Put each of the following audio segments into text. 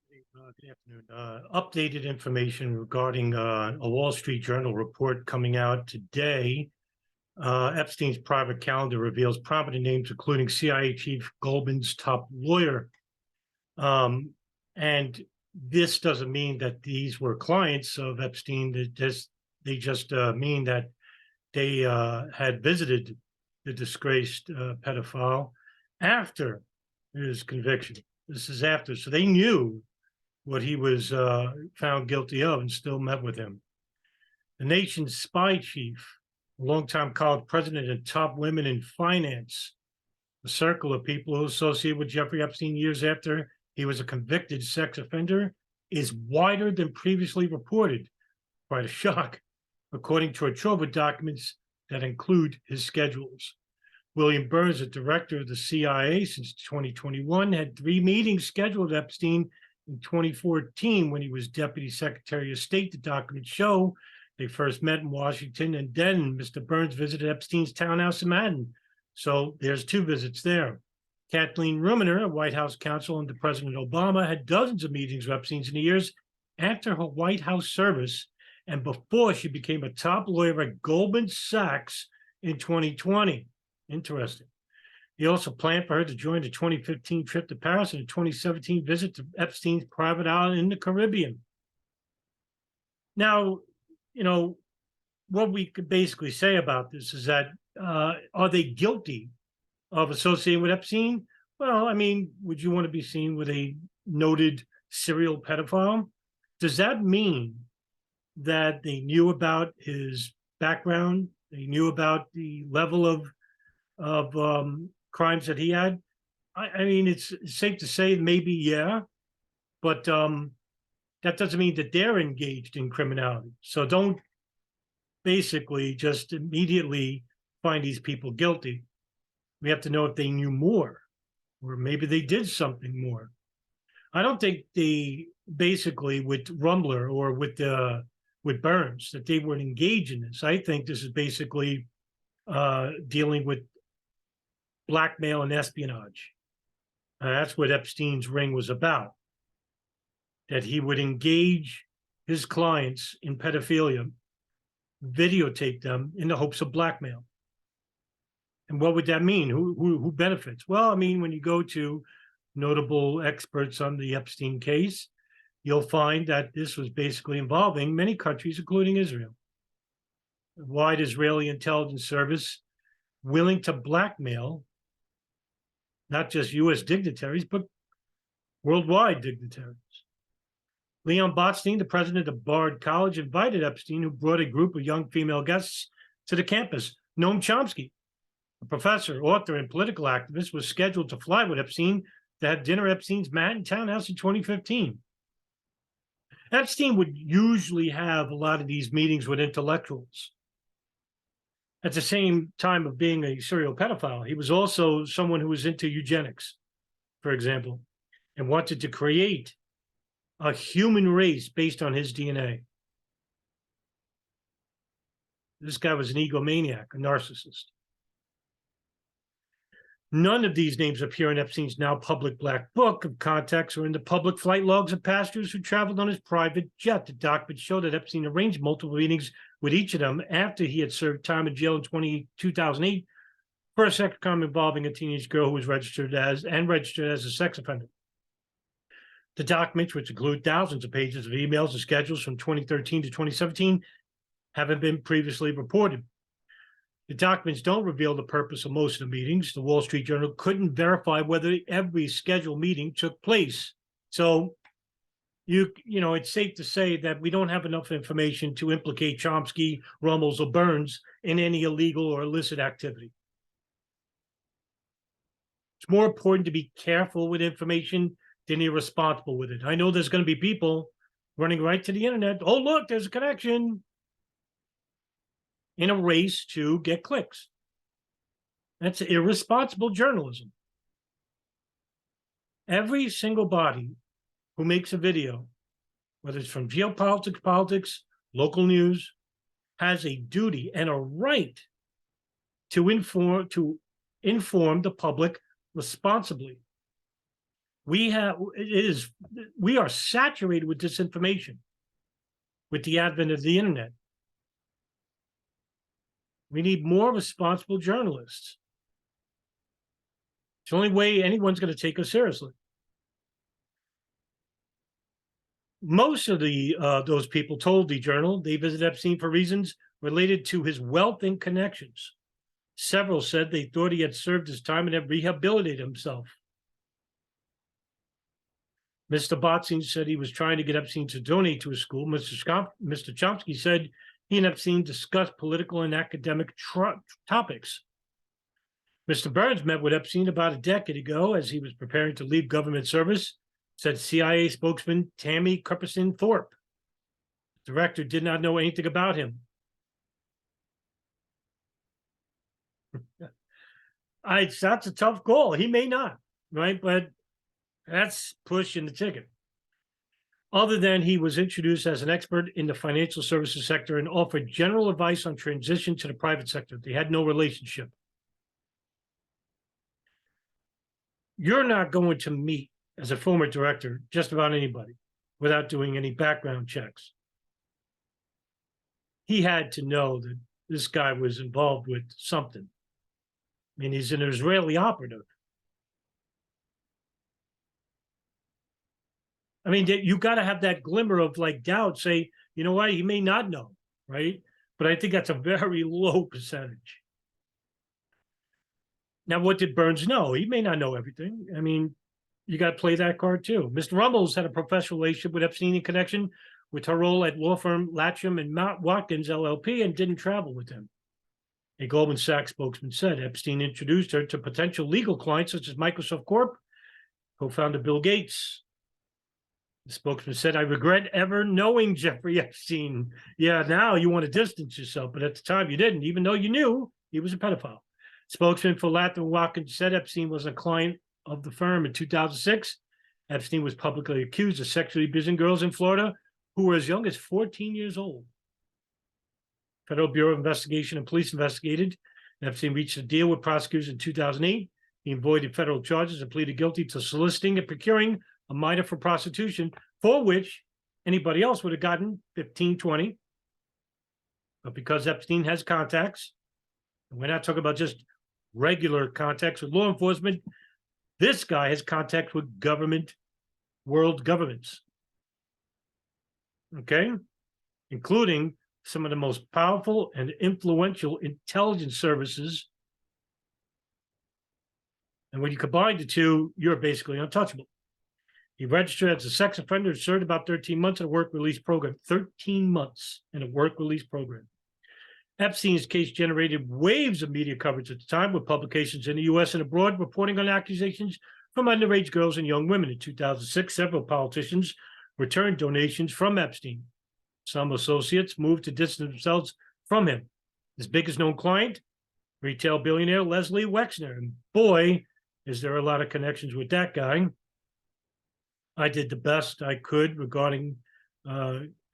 Good afternoon. Updated information regarding a Wall Street Journal report coming out today. Epstein's private calendar reveals prominent names, including CIA Chief Goldman's top lawyer. And this doesn't mean that these were clients of Epstein. They just mean that they had visited the disgraced pedophile after his conviction. This is after, so they knew what he was found guilty of and still met with him. The nation's spy chief, a longtime college president and top women in finance, a circle of people who associate with Jeffrey Epstein years after he was a convicted sex offender, is wider than previously reported. Quite a shock, according to a trove of documents that include his schedules. William Burns, the director of the CIA since 2021, had 3 meetings scheduled with Epstein in 2014 when he was Deputy Secretary of State. The documents show they first met in Washington, and then Mr. Burns visited Epstein's townhouse in Manhattan. So there's 2 visits there. Kathleen Rummler, a White House counsel under President Obama, had dozens of meetings with Epstein in the years after her White House service and before she became a top lawyer at Goldman Sachs in 2020. Interesting. He also planned for her to join the 2015 trip to Paris and a 2017 visit to Epstein's private island in the Caribbean. Now, what we could basically say about this is that, are they guilty of associating with Epstein? Well, I mean, would you want to be seen with a noted serial pedophile? Does that mean that they knew about his background? They knew about the level of crimes that he had? I mean, it's safe to say maybe, yeah, but that doesn't mean that they're engaged in criminality. So don't basically just immediately find these people guilty. We have to know if they knew more, or maybe they did something more. I don't think they basically with Rummler or with Burns that they would engage in this. I think this is basically dealing with blackmail and espionage. That's what Epstein's ring was about, that he would engage his clients in pedophilia, videotape them in the hopes of blackmail. And what would that mean? Who benefits? Well, I mean, when you go to notable experts on the Epstein case, you'll find that this was basically involving many countries, including Israel. A wide Israeli intelligence service willing to blackmail not just U.S. dignitaries, but worldwide dignitaries. Leon Botstein, the president of Bard College, invited Epstein, who brought a group of young female guests to the campus. Noam Chomsky, a professor, author, and political activist, was scheduled to fly with Epstein to have dinner at Epstein's Manhattan townhouse in 2015. Epstein would usually have a lot of these meetings with intellectuals. At the same time of being a serial pedophile, he was also someone who was into eugenics, for example, and wanted to create a human race based on his DNA. This guy was an egomaniac, a narcissist. None of these names appear in Epstein's now public black book of contacts or in the public flight logs of passengers who traveled on his private jet. The documents show that Epstein arranged multiple meetings with each of them after he had served time in jail in 2008 for a sex crime involving a teenage girl who was registered as a sex offender. The documents, which include thousands of pages of emails and schedules from 2013 to 2017, haven't been previously reported. The documents don't reveal the purpose of most of the meetings. The Wall Street Journal couldn't verify whether every scheduled meeting took place. So, it's safe to say that we don't have enough information to implicate Chomsky, Rummels, or Burns in any illegal or illicit activity. It's more important to be careful with information than irresponsible with it. I know there's going to be people running right to the internet. Oh, look, there's a connection. In a race to get clicks. That's irresponsible journalism. Every single body who makes a video, whether it's from geopolitics, politics, local news, has a duty and a right to inform the public responsibly. We are saturated with disinformation with the advent of the internet. We need more responsible journalists. It's the only way anyone's going to take us seriously. Most of those people told the Journal they visited Epstein for reasons related to his wealth and connections. Several said they thought he had served his time and had rehabilitated himself. Mr. Botzing said he was trying to get Epstein to donate to his school. Mr. Chomsky said he and Epstein discussed political and academic topics. Mr. Burns met with Epstein about a decade ago as he was preparing to leave government service, said CIA spokesman Tammy Cupperson Thorpe. The director did not know anything about him. That's a tough call. He may not, right? But that's pushing the ticket. Other than he was introduced as an expert in the financial services sector and offered general advice on transition to the private sector. They had no relationship. You're not going to meet as a former director just about anybody without doing any background checks. He had to know that this guy was involved with something. I mean, he's an Israeli operative. I mean, you got to have that glimmer of like doubt, say, you know what, he may not know, right? But I think that's a very low percentage. Now, what did Burns know? He may not know everything. I mean, you got to play that card too. Mr. Rummels had a professional relationship with Epstein in connection with her role at law firm Latcham and Mount Watkins LLP and didn't travel with him. A Goldman Sachs spokesman said Epstein introduced her to potential legal clients such as Microsoft Corp, co-founder Bill Gates. The spokesman said, I regret ever knowing Jeffrey Epstein. Yeah, now you want to distance yourself, but at the time you didn't, even though you knew he was a pedophile. Spokesman for Latcham Watkins said Epstein was a client of the firm in 2006. Epstein was publicly accused of sexually abusing girls in Florida who were as young as 14 years old. Federal Bureau of Investigation and police investigated. Epstein reached a deal with prosecutors in 2008. He avoided federal charges and pleaded guilty to soliciting and procuring a minor for prostitution, for which anybody else would have gotten 15, 20. But because Epstein has contacts, and we're not talking about just regular contacts with law enforcement, this guy has contacts with world governments. Okay? Including some of the most powerful and influential intelligence services. And when you combine the two, you're basically untouchable. He registered as a sex offender and served about 13 months in a work release program. 13 months in a work release program. Epstein's case generated waves of media coverage at the time, with publications in the U.S. and abroad reporting on accusations from underage girls and young women. In 2006, several politicians returned donations from Epstein. Some associates moved to distance themselves from him. His biggest known client, retail billionaire Leslie Wexner. And boy, is there a lot of connections with that guy. I did the best I could regarding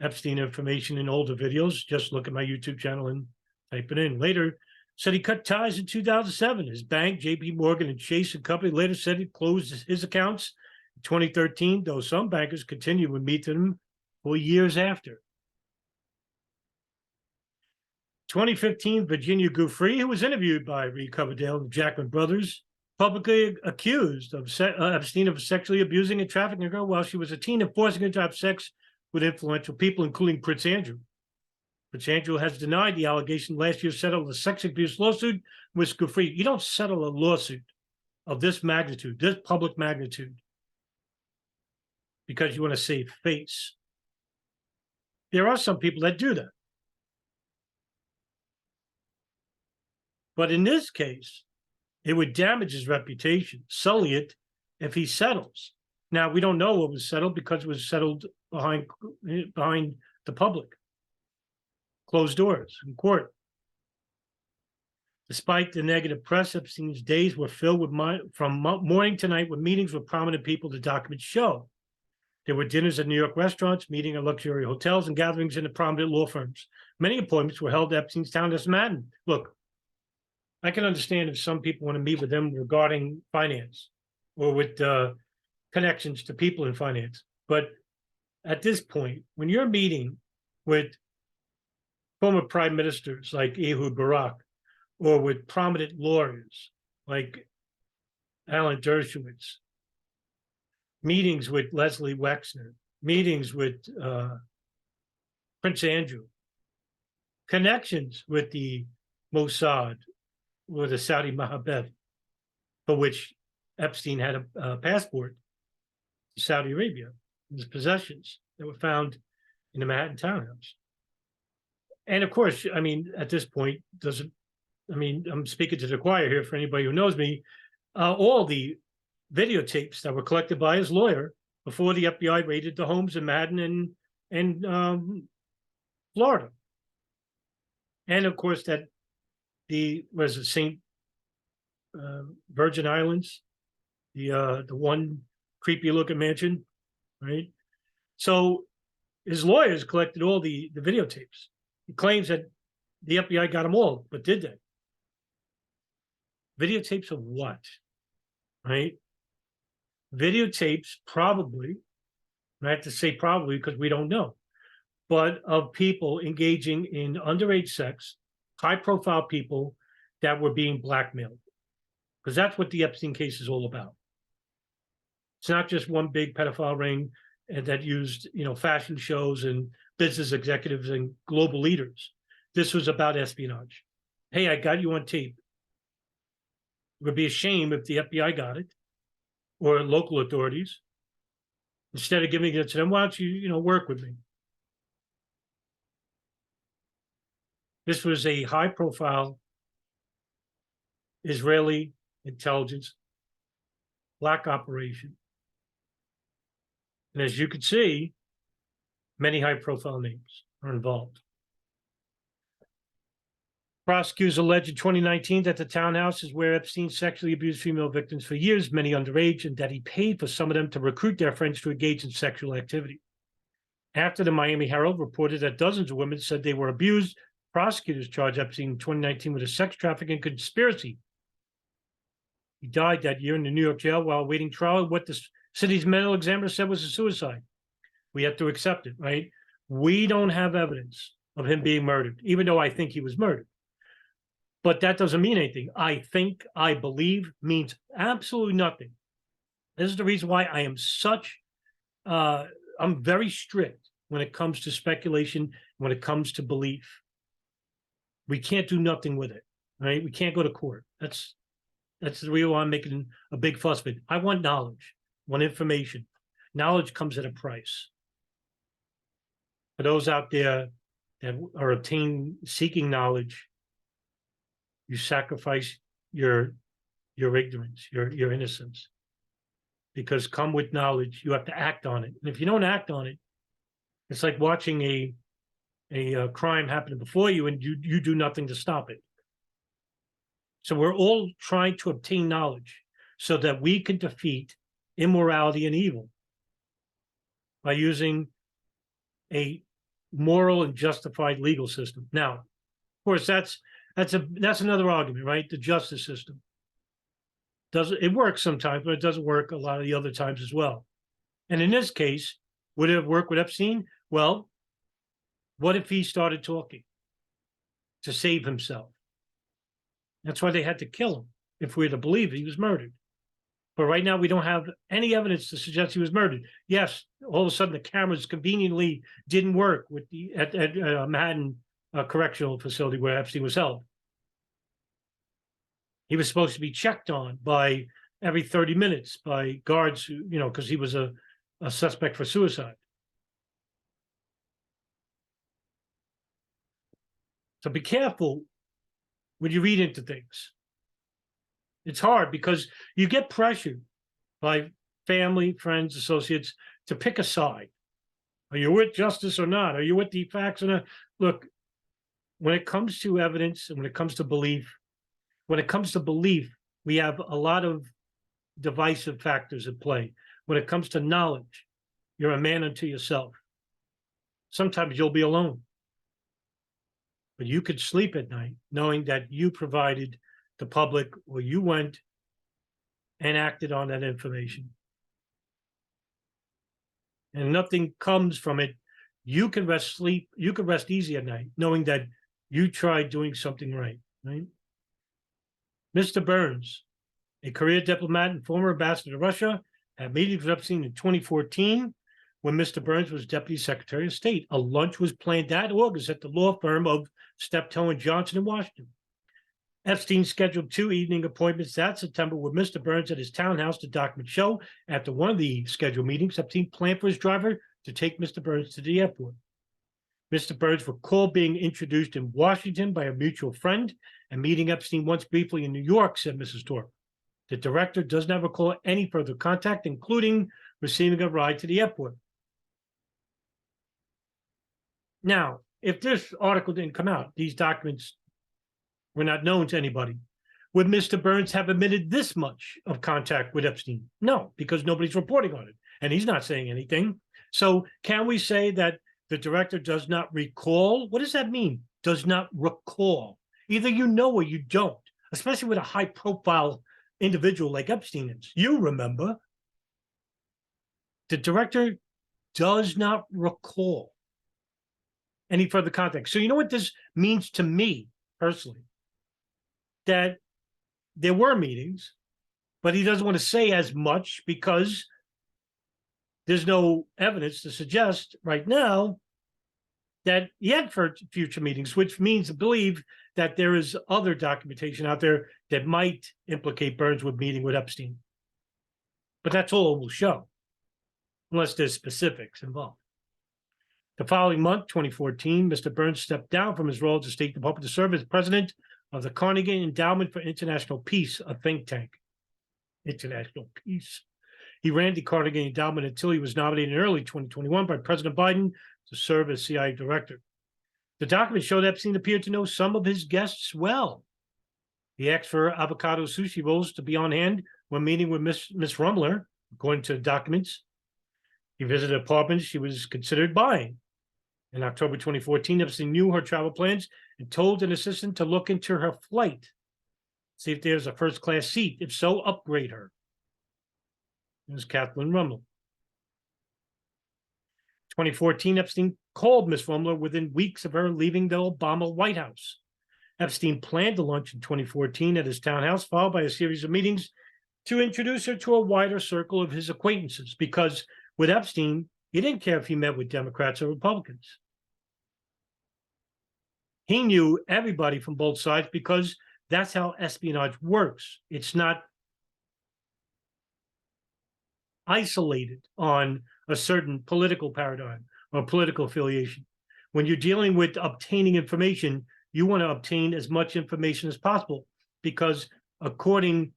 Epstein information in older videos. Just look at my YouTube channel and type it in. Later, said he cut ties in 2007. His bank, JP Morgan and Chase and Company, later said he closed his accounts in 2013, though some bankers continued to meet him for years after. 2015, Virginia Giuffre, who was interviewed by Reed Coverdale and the Jackman brothers, publicly accused of Epstein of sexually abusing and trafficking a girl while she was a teen and forcing her to have sex with influential people, including Prince Andrew. Prince Andrew has denied the allegation. Last year settled a sex abuse lawsuit with Giuffre. You don't settle a lawsuit of this magnitude, this public magnitude, because you want to save face. There are some people that do that. But in this case, it would damage his reputation, sully it, if he settles. Now, we don't know what was settled because it was settled behind the public, closed doors in court. Despite the negative press, Epstein's days were filled with from morning to night with meetings with prominent people. The documents show there were dinners at New York restaurants, meeting at luxury hotels, and gatherings in the prominent law firms. Many appointments were held at Epstein's townhouse in Manhattan. Look, I can understand if some people want to meet with him regarding finance or with connections to people in finance. But at this point, when you're meeting with former prime ministers like Ehud Barak, or with prominent lawyers like Alan Dershowitz, meetings with Leslie Wexner, meetings with Prince Andrew, connections with the Mossad or the Saudi Mahabeth, for which Epstein had a passport to Saudi Arabia, his possessions that were found in the Manhattan townhouse. And of course, I mean, at this point, I'm speaking to the choir here for anybody who knows me, all the videotapes that were collected by his lawyer before the FBI raided the homes in Manhattan and Florida. And of course, that was the St. Virgin Islands, the one creepy looking mansion, right? So his lawyers collected all the videotapes. He claims that the FBI got them all, but did they? Videotapes of what, right? Videotapes probably, and I have to say probably because we don't know, but of people engaging in underage sex, high-profile people that were being blackmailed, because that's what the Epstein case is all about. It's not just one big pedophile ring that used, fashion shows and business executives and global leaders. This was about espionage. Hey, I got you on tape. It would be a shame if the FBI got it or local authorities. Instead of giving it to them, why don't you, work with me? This was a high-profile Israeli intelligence black operation. And as you could see, many high-profile names are involved. Prosecutors alleged in 2019 that the townhouse is where Epstein sexually abused female victims for years, many underage, and that he paid for some of them to recruit their friends to engage in sexual activity. After the Miami Herald reported that dozens of women said they were abused, prosecutors charged Epstein in 2019 with a sex trafficking conspiracy. He died that year in the New York jail while awaiting trial. What the city's medical examiner said was a suicide. We have to accept it, right? We don't have evidence of him being murdered, even though I think he was murdered. But that doesn't mean anything. I think, I believe means absolutely nothing. This is the reason why I am I'm very strict when it comes to speculation, when it comes to belief. We can't do nothing with it, right? We can't go to court. That's the reason why I'm making a big fuss of it. I want knowledge, I want information. Knowledge comes at a price. For those out there that are seeking knowledge, you sacrifice your ignorance, your innocence. Because come with knowledge, you have to act on it. And if you don't act on it, it's like watching a crime happen before you and you do nothing to stop it. So we're all trying to obtain knowledge so that we can defeat immorality and evil by using a moral and justified legal system. Now, of course, that's another argument, right? The justice system. It works sometimes, but it doesn't work a lot of the other times as well. And in this case, would it have worked with Epstein? Well, what if he started talking to save himself? That's why they had to kill him, if we're to believe he was murdered. But right now, we don't have any evidence to suggest he was murdered. Yes, all of a sudden, the cameras conveniently didn't work at Manhattan Correctional Facility where Epstein was held. He was supposed to be checked on by every 30 minutes by guards, because he was a suspect for suicide. So be careful when you read into things. It's hard because you get pressured by family, friends, associates to pick a side. Are you with justice or not? Are you with the facts or not? Look, when it comes to evidence and when it comes to belief, we have a lot of divisive factors at play. When it comes to knowledge, you're a man unto yourself. Sometimes you'll be alone. But you could sleep at night knowing that you provided the public or you went and acted on that information. and nothing comes from it, you can rest easy at night, knowing that you tried doing something right, right? Mr. Burns, a career diplomat and former ambassador to Russia, had meetings with Epstein in 2014 when Mr. Burns was Deputy Secretary of State. A lunch was planned that August at the law firm of Steptoe and Johnson in Washington. Epstein scheduled 2 evening appointments that September with Mr. Burns at his townhouse, the document show. After one of the scheduled meetings, Epstein planned for his driver to take Mr. Burns to the airport. Mr. Burns recalled being introduced in Washington by a mutual friend and meeting Epstein once briefly in New York, said Mrs. Thorpe. The director does not recall any further contact, including receiving a ride to the airport. Now, if this article didn't come out, these documents were not known to anybody, would Mr. Burns have admitted this much of contact with Epstein? No, because nobody's reporting on it, and he's not saying anything. So can we say that the director does not recall? What does that mean? Does not recall. Either you know or you don't, especially with a high-profile individual like Epstein is. You remember. The director does not recall any further contact. So you know what this means to me personally? That there were meetings, but he doesn't want to say as much because there's no evidence to suggest right now that he had for future meetings, which means to believe that there is other documentation out there that might implicate Burns with meeting with Epstein. But that's all it will show, unless there's specifics involved. The following month, 2014, Mr. Burns stepped down from his role at the State Department to serve as president of the Carnegie Endowment for International Peace, a think tank. International peace. He ran the Carnegie Endowment until he was nominated in early 2021 by President Biden to serve as CIA director. The document showed Epstein appeared to know some of his guests well. He asked for avocado sushi rolls to be on hand when meeting with Miss Rummler, according to the documents. He visited apartments she was considered buying. In October 2014, Epstein knew her travel plans and told an assistant to look into her flight, see if there's a first-class seat. If so, upgrade her. It was Kathleen Rummler. 2014, Epstein called Miss Rummler within weeks of her leaving the Obama White House. Epstein planned a lunch in 2014 at his townhouse, followed by a series of meetings to introduce her to a wider circle of his acquaintances, because with Epstein, he didn't care if he met with Democrats or Republicans. He knew everybody from both sides because that's how espionage works. It's not isolated on a certain political paradigm or political affiliation. When you're dealing with obtaining information, you want to obtain as much information as possible because according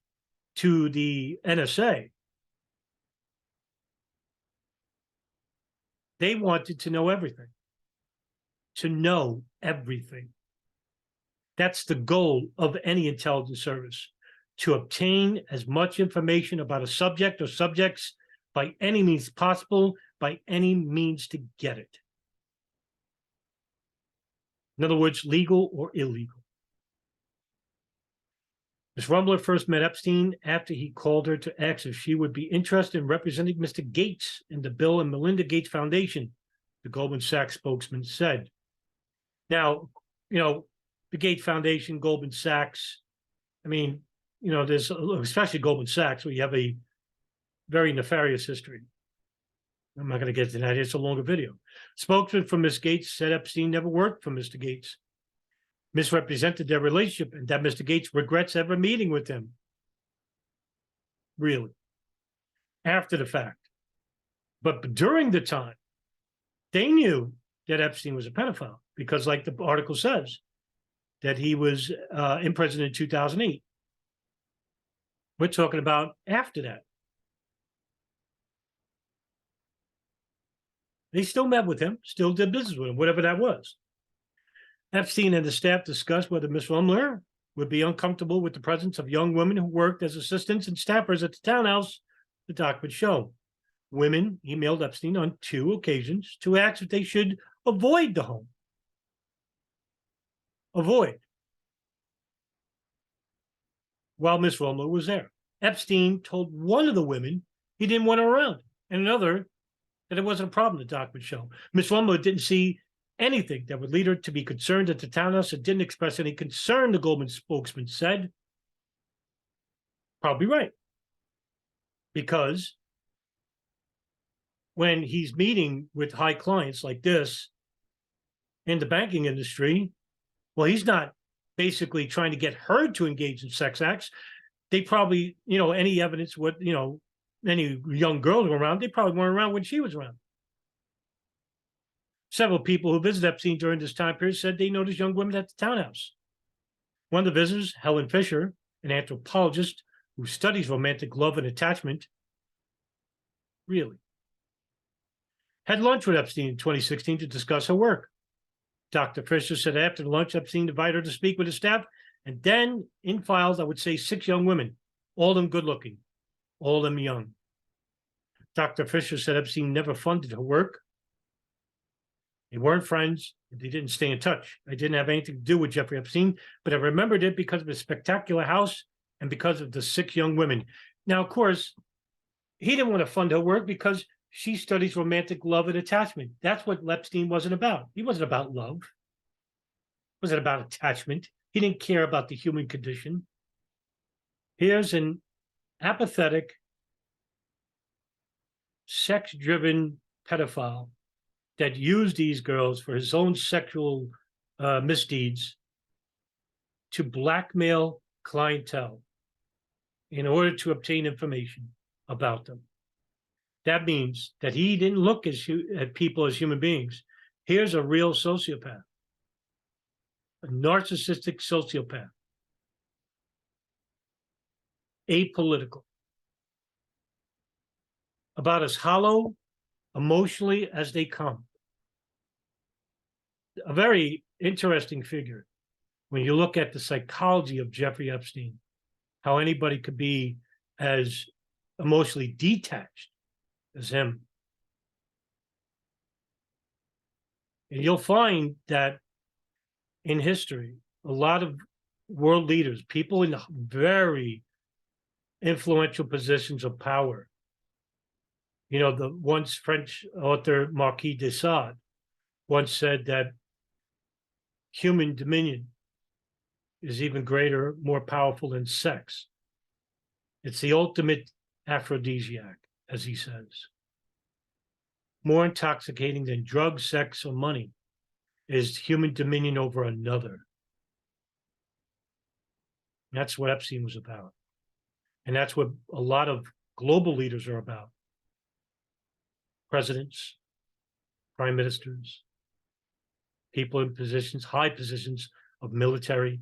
to the NSA, they wanted to know everything. To know everything. That's the goal of any intelligence service, to obtain as much information about a subject or subjects by any means possible, by any means to get it. In other words, legal or illegal. Ms. Rummler first met Epstein after he called her to ask if she would be interested in representing Mr. Gates in the Bill and Melinda Gates Foundation, the Goldman Sachs spokesman said. Now, the Gates Foundation, Goldman Sachs, there's, especially Goldman Sachs, where you have a very nefarious history. I'm not going to get to that. It's a longer video. Spokesman for Ms. Gates said Epstein never worked for Mr. Gates, misrepresented their relationship, and that Mr. Gates regrets ever meeting with him. Really. After the fact. But during the time, they knew that Epstein was a pedophile because, like the article says, that he was in prison in 2008. We're talking about after that. They still met with him, still did business with him, whatever that was. Epstein and the staff discussed whether Ms. Rummler would be uncomfortable with the presence of young women who worked as assistants and staffers at the townhouse, the document showed. Women emailed Epstein on 2 occasions to ask if they should avoid the home. Avoid. While Ms. Rummler was there. Epstein told one of the women he didn't want her around, and another that it wasn't a problem, the documents show. Ms. Rummler didn't see anything that would lead her to be concerned at the townhouse and didn't express any concern, the Goldman spokesman said. Probably right. Because when he's meeting with high clients like this in the banking industry, well, he's not basically trying to get her to engage in sex acts. They probably, any evidence, any young girls were around, they probably weren't around when she was around. Several people who visited Epstein during this time period said they noticed young women at the townhouse. One of the visitors, Helen Fisher, an anthropologist who studies romantic love and attachment, really, had lunch with Epstein in 2016 to discuss her work. Dr. Fisher said after the lunch, Epstein invited her to speak with his staff, and then in files, I would say 6 young women, all of them good looking, all of them young. Dr. Fisher said Epstein never funded her work. They weren't friends. They didn't stay in touch. I didn't have anything to do with Jeffrey Epstein, but I remembered it because of his spectacular house and because of the 6 young women. Now, of course, he didn't want to fund her work because she studies romantic love and attachment. That's what Epstein wasn't about. He wasn't about love. It wasn't about attachment. He didn't care about the human condition. Here's an apathetic, sex-driven pedophile that used these girls for his own sexual misdeeds to blackmail clientele in order to obtain information about them. That means that he didn't look at people as human beings. Here's a real sociopath, a narcissistic sociopath, apolitical, about as hollow emotionally as they come. A very interesting figure when you look at the psychology of Jeffrey Epstein, how anybody could be as emotionally detached as him. And you'll find that in history, a lot of world leaders, people in very influential positions of power, the once French author Marquis de Sade once said that human dominion is even greater, more powerful than sex. It's the ultimate aphrodisiac, as he says. More intoxicating than drugs, sex, or money is human dominion over another. That's what Epstein was about. And that's what a lot of global leaders are about. Presidents, prime ministers, people in positions, high positions of military,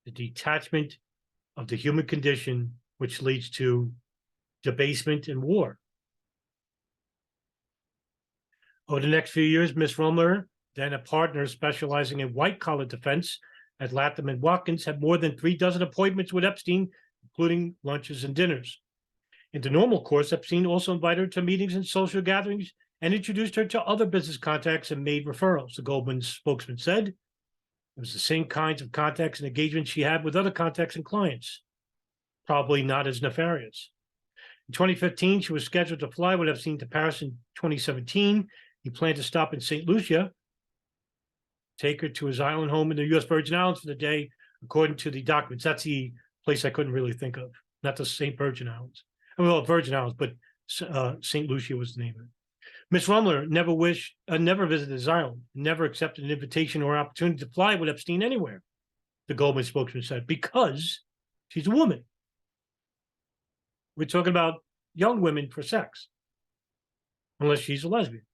the detachment of the human condition, which leads to debasement and war. Over the next few years, Ms. Rummler, then a partner specializing in white-collar defense at Latham & Watkins, had more than 36 appointments with Epstein, including lunches and dinners. In the normal course, Epstein also invited her to meetings and social gatherings and introduced her to other business contacts and made referrals, the Goldman spokesman said. It was the same kinds of contacts and engagements she had with other contacts and clients, probably not as nefarious. In 2015, she was scheduled to fly with Epstein to Paris. In 2017, he planned to stop in St. Lucia, take her to his island home in the U.S. Virgin Islands for the day, according to the documents. That's the place I couldn't really think of, not the St. Virgin Islands. Well, Virgin Islands, but St. Lucia was the name of it. Ms. Rummler never visited his island, never accepted an invitation or opportunity to fly with Epstein anywhere, the Goldman spokesman said, because she's a woman. We're talking about young women for sex, unless she's a lesbian,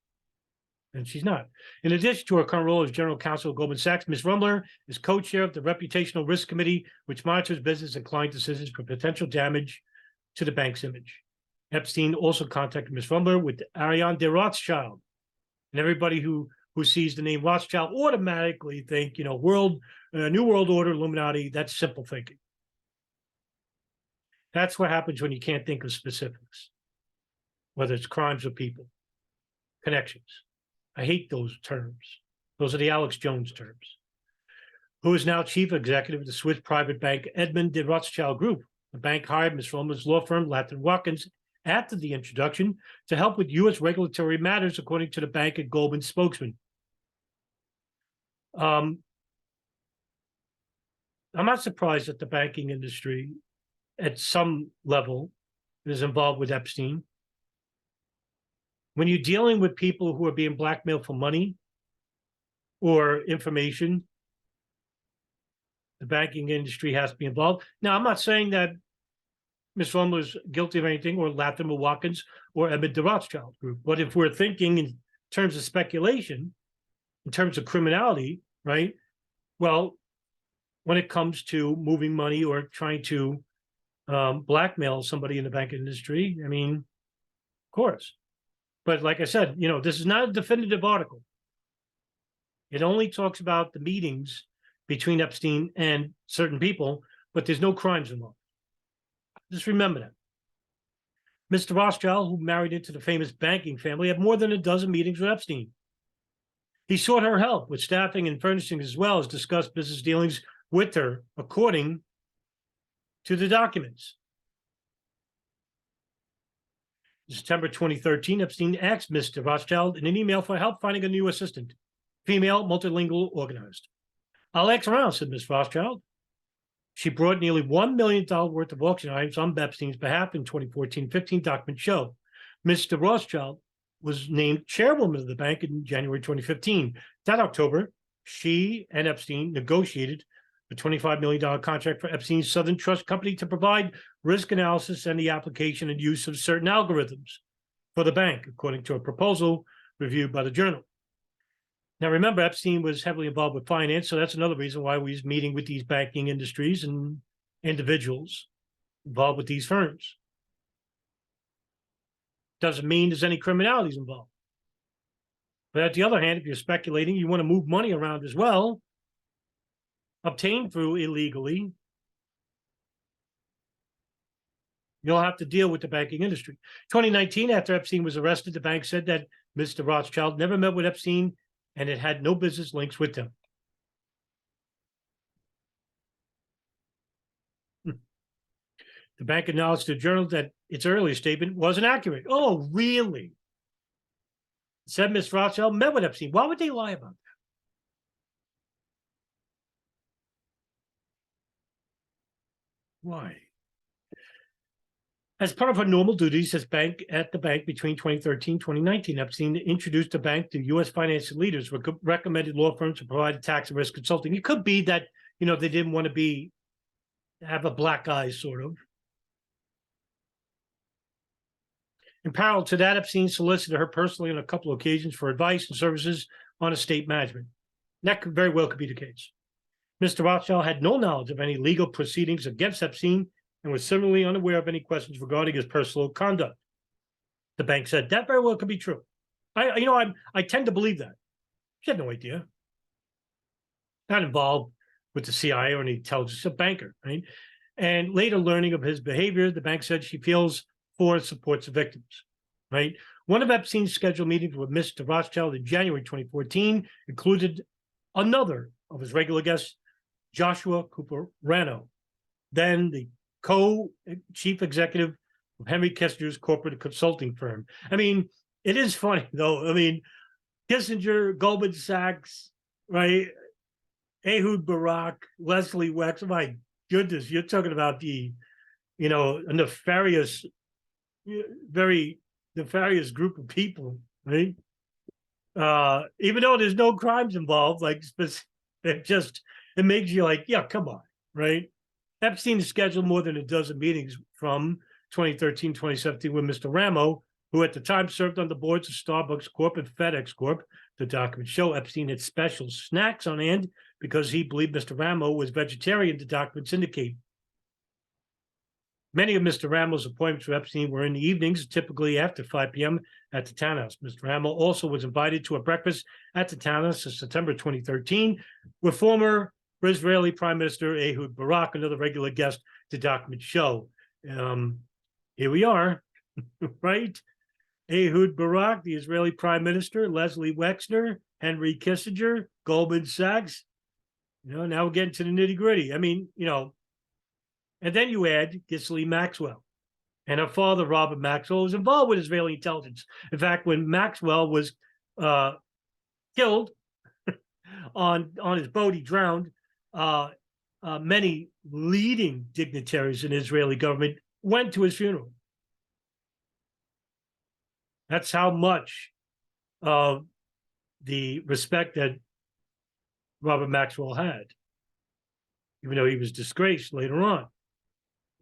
and she's not. In addition to her current role as general counsel of Goldman Sachs, Ms. Rummler is co-chair of the Reputational Risk Committee, which monitors business and client decisions for potential damage to the bank's image. Epstein also contacted Ms. Rummler with Ariane de Rothschild. And everybody who sees the name Rothschild automatically think, New World Order, Illuminati, that's simple thinking. That's what happens when you can't think of specifics, whether it's crimes or people, connections. I hate those terms. Those are the Alex Jones terms. Who is now chief executive of the Swiss private bank Edmond de Rothschild Group. The bank hired Ms. Rummler's law firm, Latham & Watkins, after the introduction to help with U.S. regulatory matters, according to the bank and Goldman spokesman. I'm not surprised that the banking industry, at some level, is involved with Epstein. When you're dealing with people who are being blackmailed for money or information, the banking industry has to be involved. Now, I'm not saying that Ms. Rummler is guilty of anything, or Latimer Watkins, or Emmett the Rothschild group. But if we're thinking in terms of speculation, in terms of criminality, right? Well, when it comes to moving money or trying to blackmail somebody in the banking industry, I mean, of course. But like I said, this is not a definitive article. It only talks about the meetings between Epstein and certain people, but there's no crimes involved. Just remember that. Mr. Rothschild, who married into the famous banking family, had more than a dozen meetings with Epstein. He sought her help with staffing and furnishings, as well as discussed business dealings with her, according to the documents. In September 2013, Epstein asked Mr. Rothschild in an email for help finding a new assistant, female, multilingual, organized. I'll ask around, said Ms. Rothschild. She brought nearly $1 million worth of auction items on Epstein's behalf in 2014-15 documents show. Mr. Rothschild was named chairwoman of the bank in January 2015. That October, she and Epstein negotiated a $25 million contract for Epstein's Southern Trust Company to provide risk analysis and the application and use of certain algorithms for the bank, according to a proposal reviewed by the Journal. Now, remember, Epstein was heavily involved with finance, so that's another reason why he's meeting with these banking industries and individuals involved with these firms. Doesn't mean there's any criminalities involved. But on the other hand, if you're speculating, you want to move money around as well, obtained through illegally, you'll have to deal with the banking industry. 2019, after Epstein was arrested, the bank said that Mr. Rothschild never met with Epstein and it had no business links with him. The bank acknowledged to the Journal that its earlier statement wasn't accurate. Oh, really? It said Ms. Rothschild met with Epstein. Why would they lie about that? Why? As part of her normal duties as bank at the bank between 2013 and 2019, Epstein introduced the bank to U.S. financial leaders, recommended law firms to provide tax and risk consulting. It could be that, they didn't want to have a black eye, sort of. In parallel to that, Epstein solicited her personally on a couple of occasions for advice and services on estate management. That very well could be the case. Mr. Rothschild had no knowledge of any legal proceedings against Epstein and was similarly unaware of any questions regarding his personal conduct. The bank said that very well could be true. I tend to believe that. She had no idea. Not involved with the CIA or any intelligence, a banker, right? And later learning of his behavior, the bank said she feels for and supports the victims, right? One of Epstein's scheduled meetings with Mr. Rothschild in January 2014 included another of his regular guests, Joshua Cooper Rano, then the co-chief executive of Henry Kissinger's corporate consulting firm. I mean, it is funny, though. I mean, Kissinger, Goldman Sachs, right? Ehud Barak, Leslie Wex. My goodness, you're talking about a nefarious, very nefarious group of people, right? Even though there's no crimes involved, it makes you like, yeah, come on, right? Epstein has scheduled more than a dozen meetings from 2013, 2017 with Mr. Ramo, who at the time served on the boards of Starbucks Corp and FedEx Corp. The documents show Epstein had special snacks on hand because he believed Mr. Ramo was vegetarian, the documents indicate. Many of Mr. Ramo's appointments with Epstein were in the evenings, typically after 5 p.m. at the townhouse. Mr. Ramo also was invited to a breakfast at the townhouse in September 2013 with former Israeli Prime Minister Ehud Barak, another regular guest, the documents show. Here we are, right? Ehud Barak, the Israeli Prime Minister, Leslie Wexner, Henry Kissinger, Goldman Sachs. Now we're getting to the nitty-gritty. I mean, and then you add Ghislaine Maxwell, And her father, Robert Maxwell, was involved with Israeli intelligence. In fact, when Maxwell was killed on his boat, he drowned. Many leading dignitaries in the Israeli government went to his funeral. That's how much of the respect that Robert Maxwell had, even though he was disgraced later on,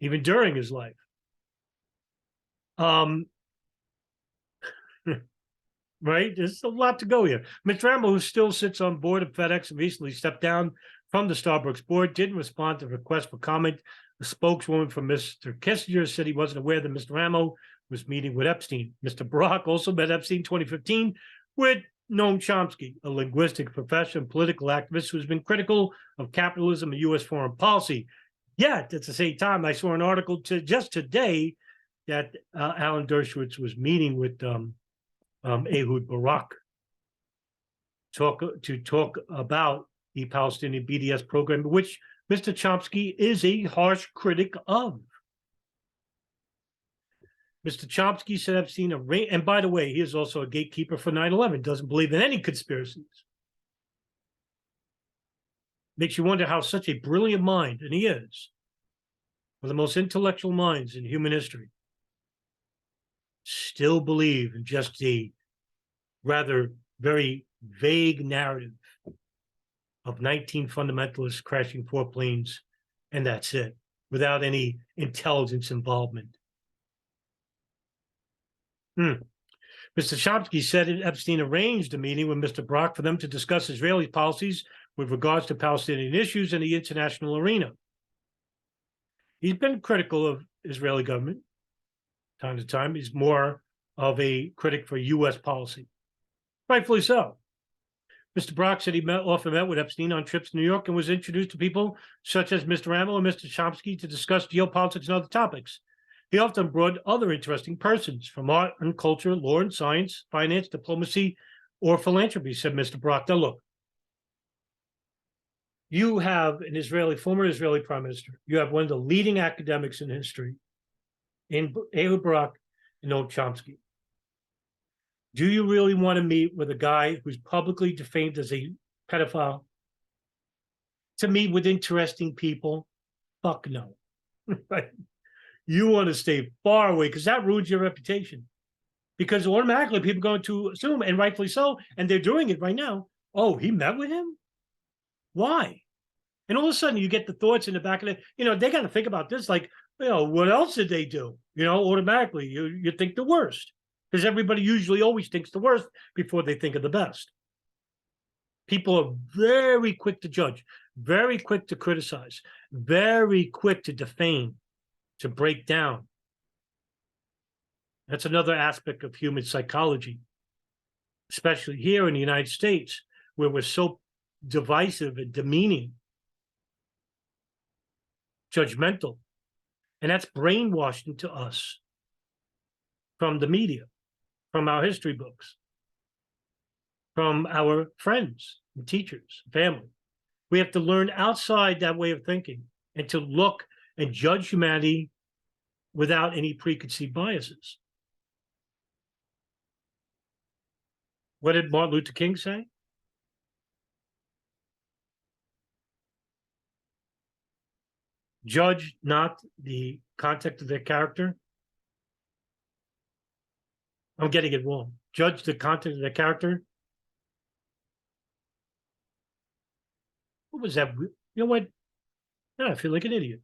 even during his life. Right? There's a lot to go here. Mr. Rambo, who still sits on board of FedEx and recently stepped down from the Starbucks board, didn't respond to the request for comment. The spokeswoman for Mr. Kissinger said he wasn't aware that Mr. Rambo was meeting with Epstein. Mr. Barack also met Epstein in 2015 with Noam Chomsky, a linguistic professor and political activist who's been critical of capitalism and U.S. foreign policy. Yet, at the same time, I saw an article just today that Alan Dershowitz was meeting with Ehud Barak to talk about the Palestinian BDS program, which Mr. Chomsky is a harsh critic of. Mr. Chomsky said Epstein, and by the way, he is also a gatekeeper for 9/11, doesn't believe in any conspiracies. Makes you wonder how such a brilliant mind, and he is, one of the most intellectual minds in human history, still believe in just the rather very vague narrative of 19 fundamentalists crashing 4 planes, and that's it, without any intelligence involvement. Mr. Chomsky said that Epstein arranged a meeting with Mr. Barak for them to discuss Israeli policies with regards to Palestinian issues in the international arena. He's been critical of Israeli government time to time. He's more of a critic for U.S. policy. Rightfully so. Mr. Barak said he often met with Epstein on trips to New York and was introduced to people such as Mr. Rambo and Mr. Chomsky to discuss geopolitics and other topics. He often brought other interesting persons from art and culture, law and science, finance, diplomacy, or philanthropy, said Mr. Barak. Now, look, you have an former Israeli prime minister. You have one of the leading academics in history, in Ehud Barak and Noam Chomsky. Do you really want to meet with a guy who's publicly defamed as a pedophile? To meet with interesting people? Fuck no. Right? You want to stay far away because that ruins your reputation. Because automatically people are going to assume, and rightfully so, and they're doing it right now. Oh, he met with him? Why? And all of a sudden you get the thoughts in the back of it. They got to think about this. Like, what else did they do? Automatically you think the worst. Because everybody usually always thinks the worst before they think of the best. People are very quick to judge, very quick to criticize, very quick to defame, to break down. That's another aspect of human psychology, especially here in the United States, where we're so divisive and demeaning, judgmental. And that's brainwashed into us from the media, from our history books, from our friends and teachers, family. We have to learn outside that way of thinking and to look and judge humanity without any preconceived biases. What did Martin Luther King say? Judge not the content of their character. I'm getting it wrong. Judge the content of their character. What was that? You know what? Now I feel like an idiot.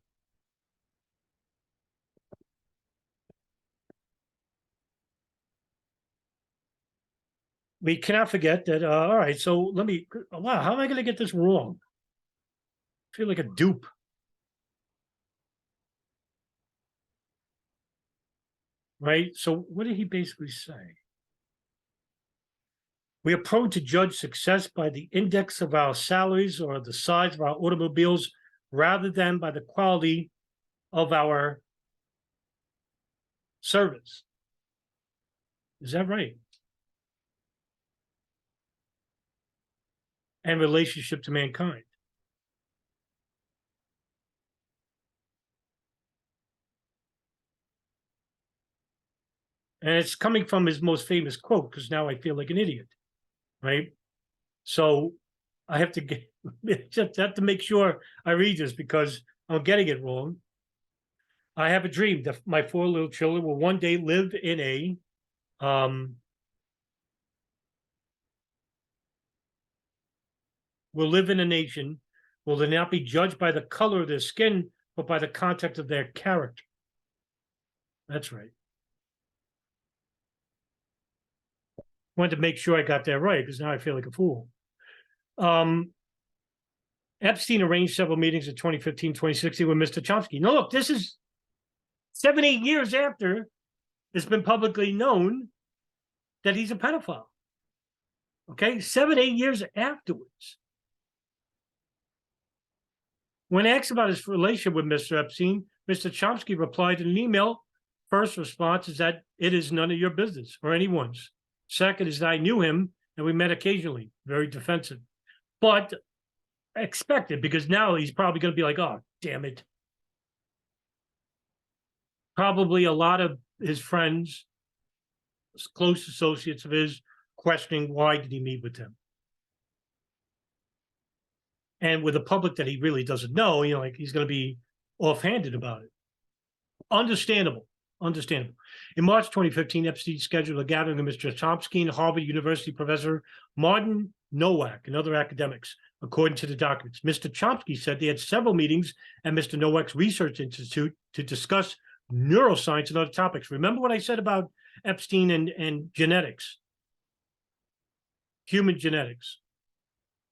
We cannot forget that. All right, so wow, how am I going to get this wrong? I feel like a dupe. Right? So what did he basically say? We are prone to judge success by the index of our salaries or the size of our automobiles rather than by the quality of our service. Is that right? And relationship to mankind. And it's coming from his most famous quote, because now I feel like an idiot, right? So I have to get, just have to make sure I read this because I'm getting it wrong. I have a dream that my 4 little children will one day live in a will live in a nation will they not be judged by the color of their skin, but by the content of their character. That's right. Wanted to make sure I got that right because now I feel like a fool. Epstein arranged several meetings in 2015, 2016 with Mr. Chomsky. Now, look, this is 7-8 years after it's been publicly known that he's a pedophile. Okay, 7-8 years afterwards. When asked about his relationship with Mr. Epstein, Mr. Chomsky replied in an email. First response is that it is none of your business or anyone's. Second is that I knew him and we met occasionally. Very defensive. But expected, because now he's probably going to be like, oh, damn it. Probably a lot of his friends, close associates of his, questioning why did he meet with him. And with a public that he really doesn't know, you know, like he's going to be offhanded about it. Understandable. Understandable. In March 2015, Epstein scheduled a gathering of Mr. Chomsky and Harvard University professor Martin Nowak and other academics, according to the documents. Mr. Chomsky said they had several meetings at Mr. Nowak's research institute to discuss neuroscience and other topics. Remember what I said about Epstein and genetics, human genetics.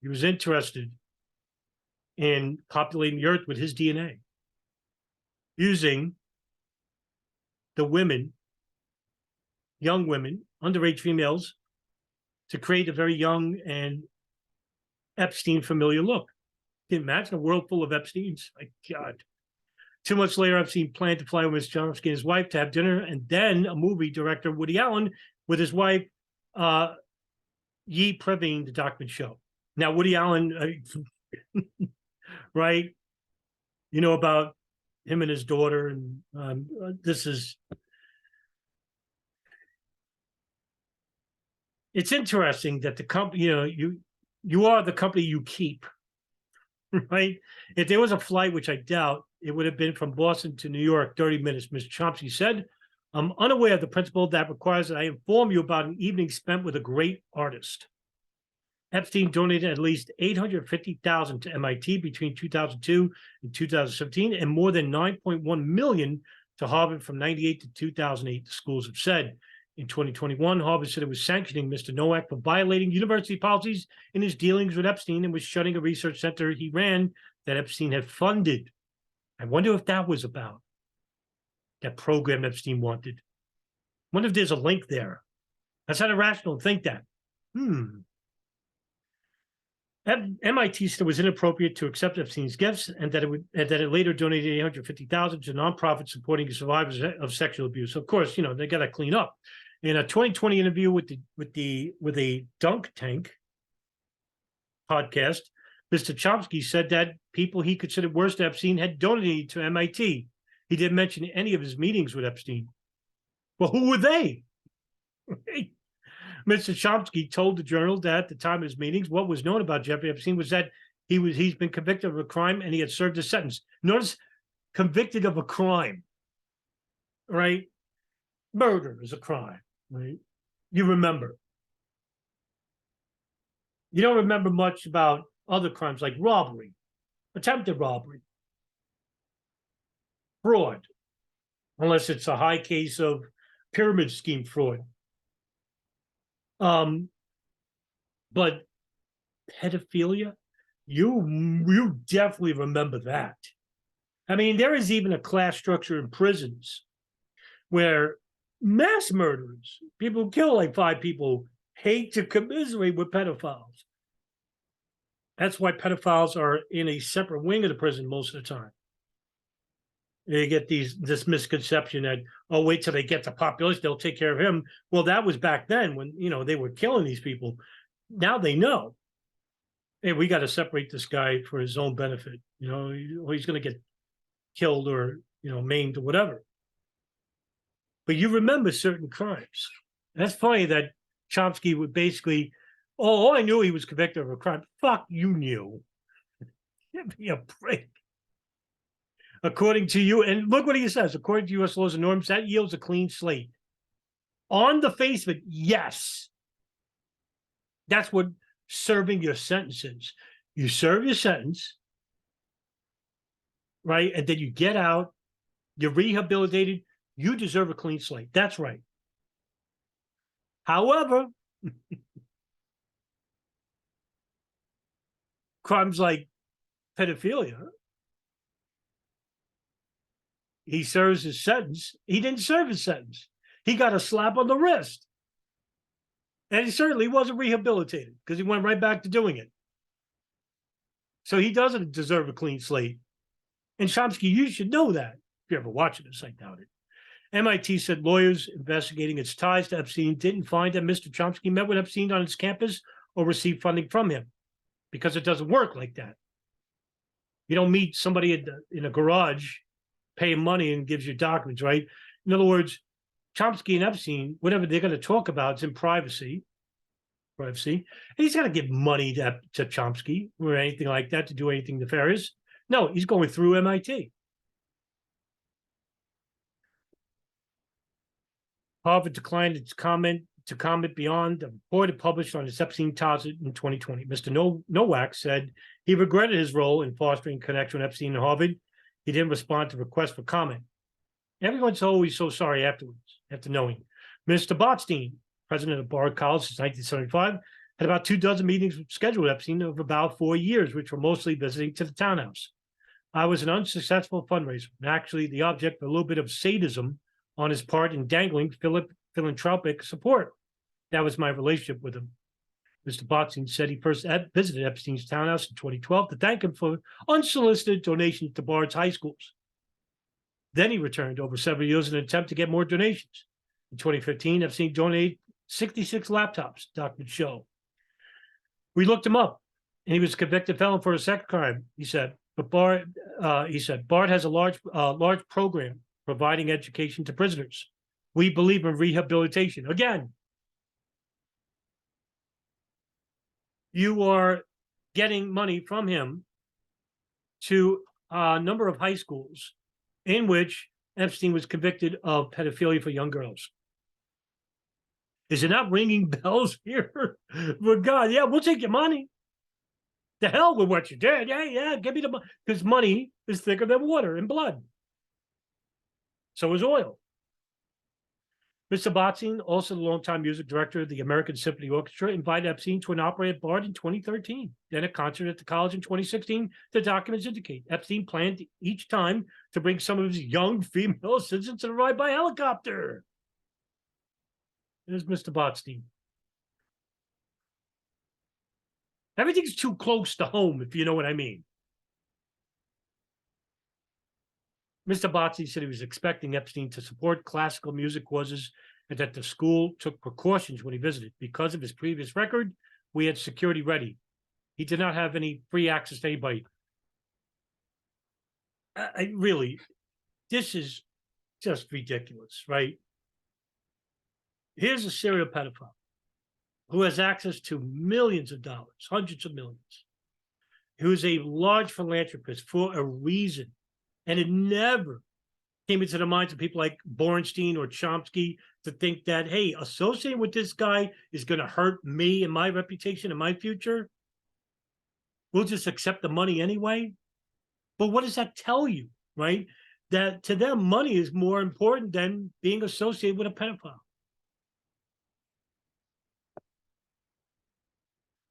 He was interested in populating the earth with his DNA, using the women, young women, underage females, to create a very young and Epstein familiar look. Can you imagine a world full of Epsteins? My God. 2 months later, Epstein planned to fly with Mr. Chomsky and his wife to have dinner, and then a movie director, Woody Allen, with his wife, Ye Previne, the document show. Now, Woody Allen, right? You know about him and his daughter, and this is. It's interesting that the company, you know, you are the company you keep, right? If there was a flight, which I doubt, it would have been from Boston to New York, 30 minutes. Mr. Chomsky said, I'm unaware of the principle that requires that I inform you about an evening spent with a great artist. Epstein donated at least $850,000 to MIT between 2002 and 2017, and more than $9.1 million to Harvard from 1998 to 2008, the schools have said. In 2021, Harvard said it was sanctioning Mr. Nowak for violating university policies in his dealings with Epstein and was shutting a research center he ran that Epstein had funded. I wonder if that was about that program Epstein wanted. I wonder if there's a link there. That's not irrational to think that. MIT said it was inappropriate to accept Epstein's gifts, and that it later donated $850,000 to nonprofits supporting survivors of sexual abuse. Of course, you know they got to clean up. In a 2020 interview with a Dunk Tank podcast, Mr. Chomsky said that people he considered worse to Epstein had donated to MIT. He didn't mention any of his meetings with Epstein. Well, who were they? Mr. Chomsky told the Journal that at the time of his meetings, what was known about Jeffrey Epstein was that he's been convicted of a crime and he had served a sentence. Notice, convicted of a crime, right? Murder is a crime, right? You remember. You don't remember much about other crimes like robbery, attempted robbery, fraud, unless it's a high case of pyramid scheme fraud. But pedophilia, you definitely remember that. I mean, there is even a class structure in prisons where mass murderers, people who kill like 5 people, hate to commiserate with pedophiles. That's why pedophiles are in a separate wing of the prison most of the time. They get this misconception that, oh, wait till they get the population, they'll take care of him. Well, that was back then when, you know, they were killing these people. Now they know, hey, we got to separate this guy for his own benefit. You know, he's going to get killed or, you know, maimed or whatever. but you remember certain crimes. And that's funny that Chomsky would basically, oh, I knew he was convicted of a crime. Fuck, you knew. Give me a break. According to you, and look what he says, according to U.S. laws and norms, that yields a clean slate. On the face of it, yes. That's what serving your sentence is. You serve your sentence, right? And then you get out, you're rehabilitated, you deserve a clean slate. That's right. However, crimes like pedophilia, he serves his sentence. He didn't serve his sentence. He got a slap on the wrist. And he certainly wasn't rehabilitated because he went right back to doing it. So he doesn't deserve a clean slate. And Chomsky, you should know that. If you're ever watching this, I doubt it. MIT said lawyers investigating its ties to Epstein didn't find that Mr. Chomsky met with Epstein on its campus or received funding from him, because it doesn't work like that. You don't meet somebody in a garage, pay him money and gives you documents, right? In other words, Chomsky and Epstein, whatever they're going to talk about, it's in privacy. And he's got to give money to Chomsky or anything like that to do anything nefarious. No, he's going through MIT. Harvard declined its comment beyond the report it published on its Epstein ties in 2020. Mr. Nowak said he regretted his role in fostering connection with Epstein and Harvard. He didn't respond to requests for comment. Everyone's always so sorry afterwards, after knowing. Mr. Botstein, president of Bard College since 1975, had about 24 meetings scheduled with Epstein over about 4 years, which were mostly visiting to the townhouse. I was an unsuccessful fundraiser, and actually the object of a little bit of sadism on his part in dangling philanthropic support. That was my relationship with him. Mr. Botstein said he first visited Epstein's townhouse in 2012 to thank him for unsolicited donations to Bard's high schools. Then he returned over several years in an attempt to get more donations. In 2015, Epstein donated 66 laptops, documents show. We looked him up, and he was a convicted felon for a second crime, he said. But Bard has a large program providing education to prisoners. We believe in rehabilitation. Again, you are getting money from him to a number of high schools in which Epstein was convicted of pedophilia for young girls. Is it not ringing bells here? For God, yeah, we'll take your money. The hell with what you did. Yeah, give me the money. Because money is thicker than water and blood. So is oil. Mr. Botstein, also the longtime music director of the American Symphony Orchestra, invited Epstein to an opera at Bard in 2013. Then a concert at the college in 2016. The documents indicate Epstein planned each time to bring some of his young female assistants to ride by helicopter. There's Mr. Botstein. Everything's too close to home, if you know what I mean. Mr. Botstein said he was expecting Epstein to support classical music causes and that the school took precautions when he visited. Because of his previous record, we had security ready. He did not have any free access to anybody. Really, this is just ridiculous, right? Here's a serial pedophile who has access to millions of dollars, hundreds of millions, who is a large philanthropist for a reason. And it never came into the minds of people like Bornstein or Chomsky to think that, hey, associating with this guy is going to hurt me and my reputation and my future. We'll just accept the money anyway. But what does that tell you, right? That to them, money is more important than being associated with a pedophile.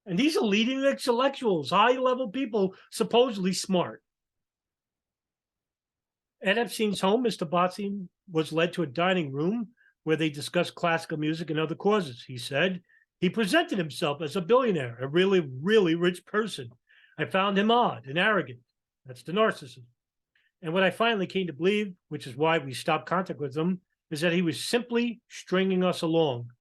And these are leading intellectuals, high-level people, supposedly smart. At Epstein's home, Mr. Botstein was led to a dining room where they discussed classical music and other causes. He said he presented himself as a billionaire, a really, really rich person. I found him odd and arrogant. That's the narcissism. And what I finally came to believe, which is why we stopped contact with him, is that he was simply stringing us along.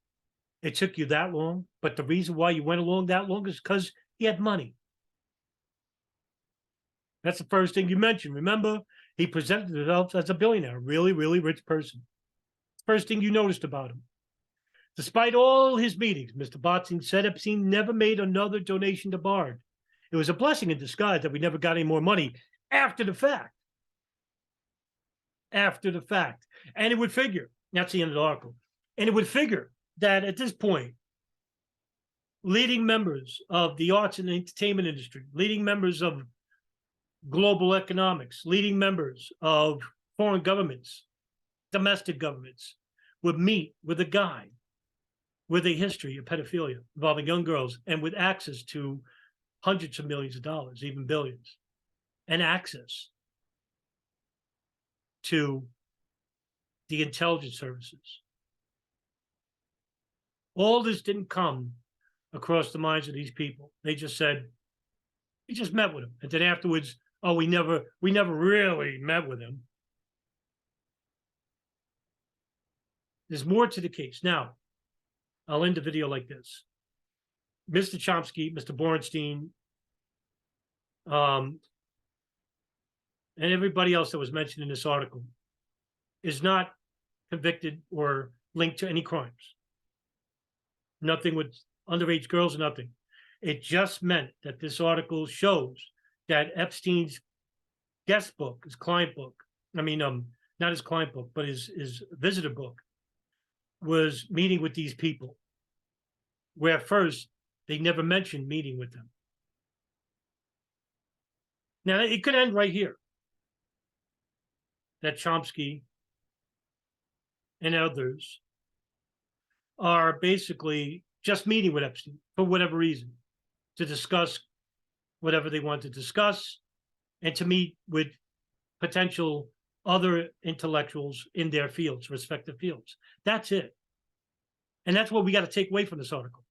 It took you that long, but the reason why you went along that long is because he had money. That's the first thing you mentioned. Remember, he presented himself as a billionaire, a really, really rich person. First thing you noticed about him. Despite all his meetings, Mr. Botzing said Epstein never made another donation to Bard. It was a blessing in disguise that we never got any more money after the fact. After the fact. And it would figure, that's the end of the article, and it would figure that at this point, leading members of the arts and entertainment industry, leading members of global economics, leading members of foreign governments, domestic governments, would meet with a guy with a history of pedophilia involving young girls and with access to hundreds of millions of dollars, even billions, and access to the intelligence services. All this didn't come across the minds of these people. They just said, we just met with him. And then afterwards, oh, we never really met with him. There's more to the case. Now, I'll end the video like this. Mr. Chomsky, Mr. Borenstein, and everybody else that was mentioned in this article is not convicted or linked to any crimes. Nothing with underage girls, nothing. It just meant that this article shows that Epstein's guest book, his client book, not his client book, but his visitor book, was meeting with these people, where at first they never mentioned meeting with them. Now, it could end right here, that Chomsky and others are basically just meeting with Epstein for whatever reason, to discuss whatever they want to discuss and to meet with potential other intellectuals in their fields, respective fields. That's it. And that's what we got to take away from this article.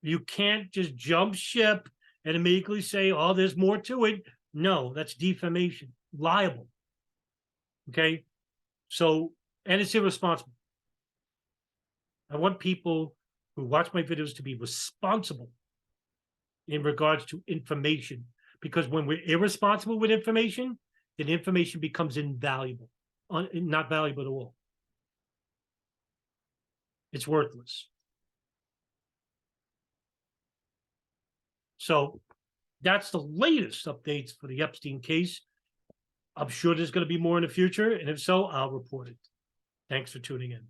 You can't just jump ship and immediately say, oh, there's more to it. No, that's defamation, liable. Okay? So, and it's irresponsible. I want people who watch my videos to be responsible in regards to information, because when we're irresponsible with information, then information becomes invaluable, not valuable at all. It's worthless. So that's the latest updates for the Epstein case. I'm sure there's going to be more in the future, and if so, I'll report it. Thanks for tuning in.